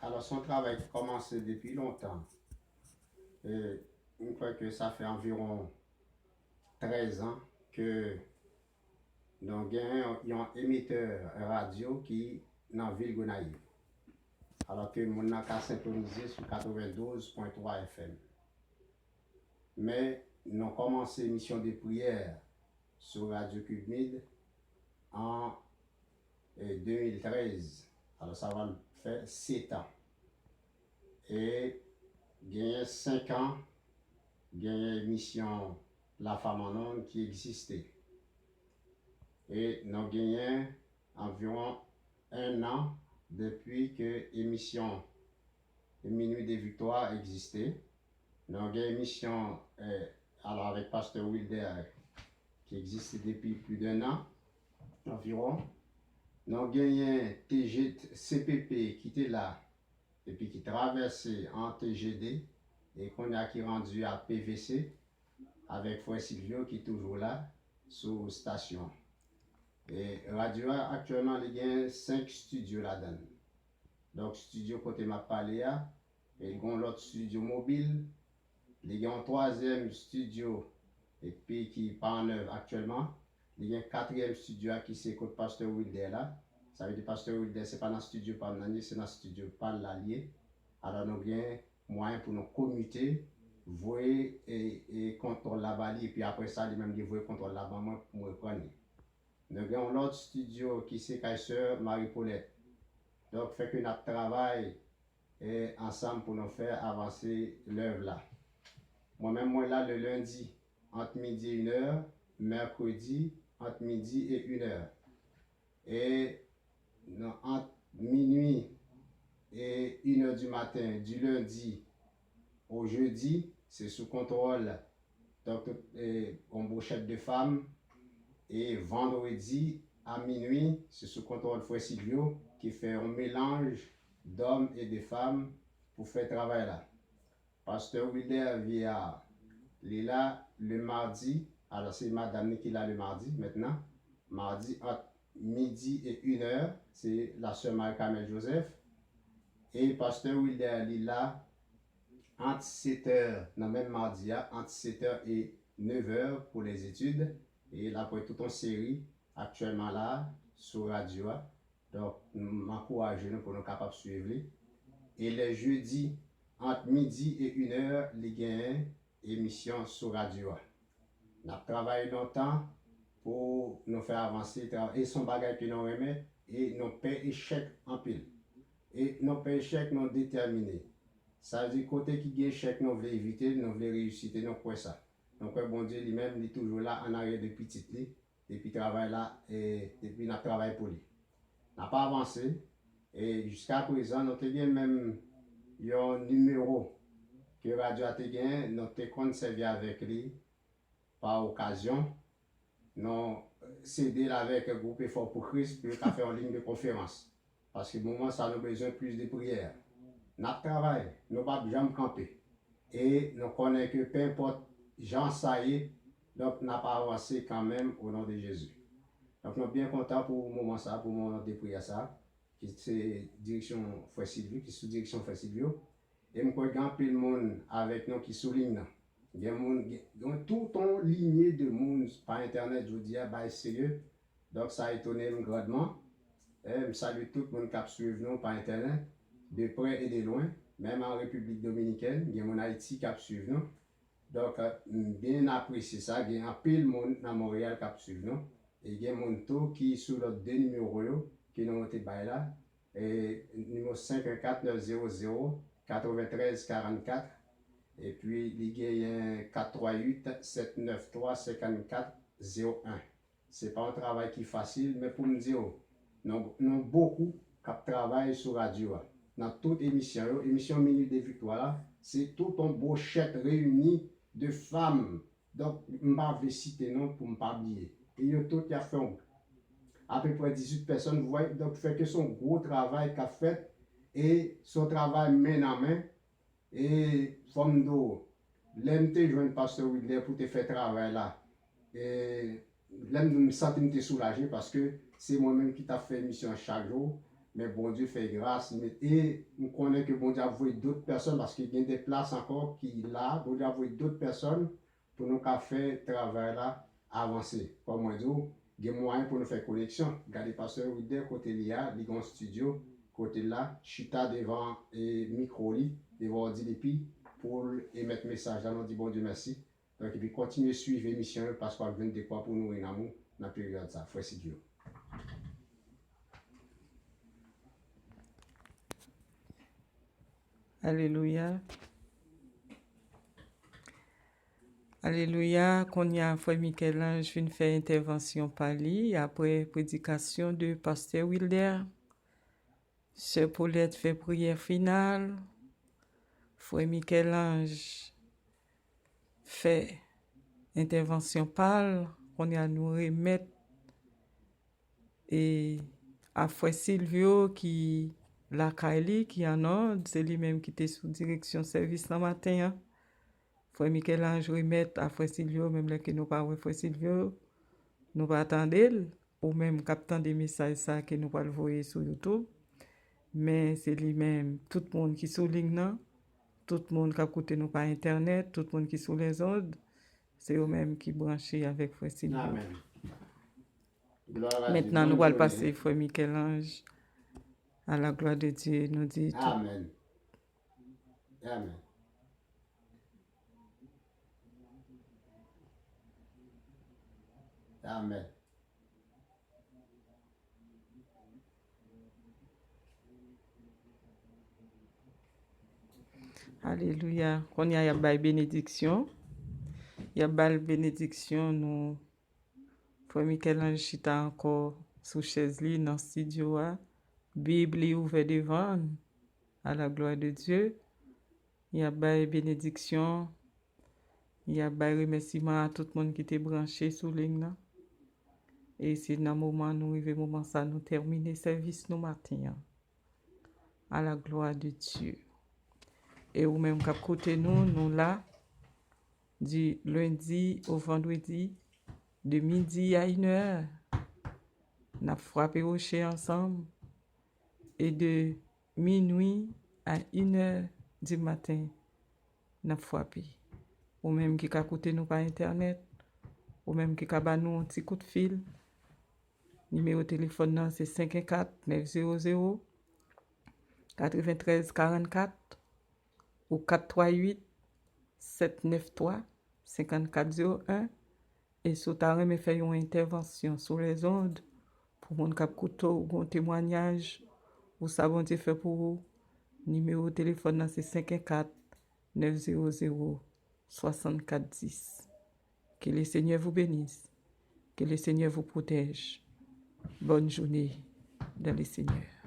Alors, son travail a commencé depuis longtemps. Et je crois que ça fait environ 13 ans que nous avons un émetteur radio qui est dans la ville de Gonaïve. Alors que nous avons syntonisé sur 92.3 FM. Mais nous avons commencé l'émission de prière sur Radio Cubmid en 2013. Alors ça va faire 7 ans. Et il 5 ans, il y a une émission La Femme en Onde qui existait. Et nous avons gagné environ 1 an depuis que l'émission Minuit des Victoires existait. Nous avons gagné une émission alors avec Pasteur Wilder qui existait depuis plus d'1 an environ. Nous avons gagné CPP qui était là et puis qui traversait en TGD et qu'on a qui rendu à PVC avec Frère Silvio qui est toujours là sous station. Et Radio actuellement il y a 5 studios là-dedans. Donc studio côté m'a parlé et il y a l'autre studio mobile, il y a un 3e studio et puis qui n'est pas en œuvre actuellement. Il y a un 4e studio qui c'est côté Pasteur Wilder là. Ça veut dire Pasteur Wilder c'est pas dans le studio par Nani, c'est dans le studio par l'allié. Alors nous avons moyen pour nous commuter, voyer et contrôler la balie et puis après ça, lui-même il voyer contrôle la balie pour me prendre. Nous avons l'autre studio qui c'est Kayseur Marie-Paulette. Donc fait que nous travaillons ensemble pour nous faire avancer l'œuvre là. Moi-même moi là le lundi entre midi et 1h, mercredi entre midi et 1h. Et entre minuit et 1h du matin, du lundi au jeudi, c'est sous contrôle embauchette de femmes. Et vendredi à minuit, c'est sous contrôle Frère Silvio qui fait un mélange d'hommes et de femmes pour faire travail là. Pasteur Wilder via là le mardi, alors c'est Madame qui l'a le mardi maintenant. Mardi entre midi et 1h, c'est la sœur Marie-Camille Joseph. Et Pasteur Wilder là entre 7h, dans même mardi, entre 7h et 9h pour les études. Et là, pour toute une série actuellement là sur radio. Donc, m'encourage pour nous capables de suivre. Et les jeudis, entre midi et 1h, les gains émission sur radio. Nous avons travaillé longtemps pour nous faire avancer. Et son bagage que nous remet, et nous paie échec en pile. Et nous paie échec non déterminé. Ça veut dire côté qui gagne échec, nous voulons éviter, nous voulons réussir, nous quoi ça. Donc, bon Dieu lui-même, il est toujours là en arrière depuis petit, depuis travail là, et depuis notre travail pour lui. On n'a pas avancé, et jusqu'à présent, nous avons même un numéro que Radio a gagné, nous avons servi avec lui par occasion. Nous cédé avec le groupe Effort pour Christ pour faire en ligne de conférence. Parce que moment, ça nous besoin plus de prières. Notre travail, nous ne pouvons jamais camper. Et nous connaissons que peu importe Jean ça y est, donc n'a pas avancé quand même au nom de Jésus. Donc nous sommes bien contents pour le moment ça, pour le moment de prière ça, qui c'est direction Frère Silvio, qui est sous direction Frère Silvio. Et je crois qu'il y a le monde avec nous qui souligne. Il y a tout un lignée de monde par internet, je vous dis, bah, sérieux. Donc ça a étonné grandement. Et je salue tout le monde qui suit nous par internet, de près et de loin, même en République Dominicaine, il y a mon Haïti qui suit nous. Donc, bien apprécié ça, il y a un peu de monde dans Montréal qui suit nous. Et il y a mon taux qui est sur les 2 numéros qui nous ont été là. Et numéro 514 900 93 44. Et puis, il y a 438 793 54 01. Ce n'est pas un travail qui est facile, mais pour nous dire, nous avons beaucoup qui travaillent sur radio. Dans toute émission, émission Minute des Victoires, c'est tout un beau chèque réuni de femmes. Donc, je ne vais citer non pour ne pas oublier. Et il y a tout qui a fait à peu près 18 personnes. Vous voyez, donc, fait que son gros travail qu'a fait et son travail main en main. Et femme d'eau, l'aime te joindre Pasteur Wilder pour te faire travail là. Et l'aime me sentir soulagé parce que c'est moi-même qui t'a fait émission chaque jour. mais bon Dieu fait grâce. Et nous connaissons que bon Dieu a envoyé d'autres personnes parce qu'il y a des places encore qui là, bon Dieu a envoyé d'autres personnes pour nous faire le travail là avancer. Comme moi, il y a moyen pour nous faire connexion. Regardez, pasteur Wider, côté l'IA, il y a un studio, côté là, chita devant et micro devant ordi pour émettre message. Là, on dit bon Dieu merci. Donc, il puis continuer à suivre l'émission parce qu'on vient de quoi pour nous en amour dans la période ça. Frère Dieu. Alléluia. Alléluia. Qu'on y a frère Michel-Ange vient faire intervention par lui après prédication de pasteur Wilder. Sœur Paulette fait prière finale. Frère Michel-Ange fait intervention pâle. On y a nous remettre et à frère Silvio qui la Kylie qui en ordre, c'est lui-même qui était sous direction service ce matin. Hein. Frère Michel-Ange remettre à frère Silvio, même là que nous pas frère Silvio, nous pas attendre ou même captant des messages ça que nous pas le voir sur YouTube. Mais c'est lui-même, tout le monde qui souligne là, tout le monde qui a écouté nous par internet, tout le monde qui sous les ordres, c'est eux-mêmes qui branchés avec frère Silvio. Amen. Maintenant, nous allons passer frère Michel-Ange à la gloire de Dieu, nous dit tout. Amen. Amen. Amen. Alléluia. Qu'on y a la bénédiction. Il y a la bénédiction, nous. Frère Michel-Ange chita encore sous chaise li dans le studio. Bible ouverte devant. À la gloire de Dieu. Il y a la bénédiction. Il y a le remerciement à tout le monde qui était branché sous ligne. Et c'est dans le moment, nous arrivons moment ça, nous terminer le service nous matin. À la gloire de Dieu. Et ou même qu'à côté nous là, du lundi au vendredi, de midi à 1h, nous avons frappé rocher ensemble. Et de minuit à 1h du matin, nous avons frappé. Ou même qui a côté nous par internet, ou même qui a nous un petit coup de fil. Numéro de téléphone c'est 514 900 93 44 ou 438 793 5401 et si tu as fait une intervention sur les ondes pour mon cap couteau ou un témoignage ou ça bon fait pour vous numéro de téléphone c'est 514 900 6410. Que le Seigneur vous bénisse, que le Seigneur vous protège. Bonne journée dans le Seigneur.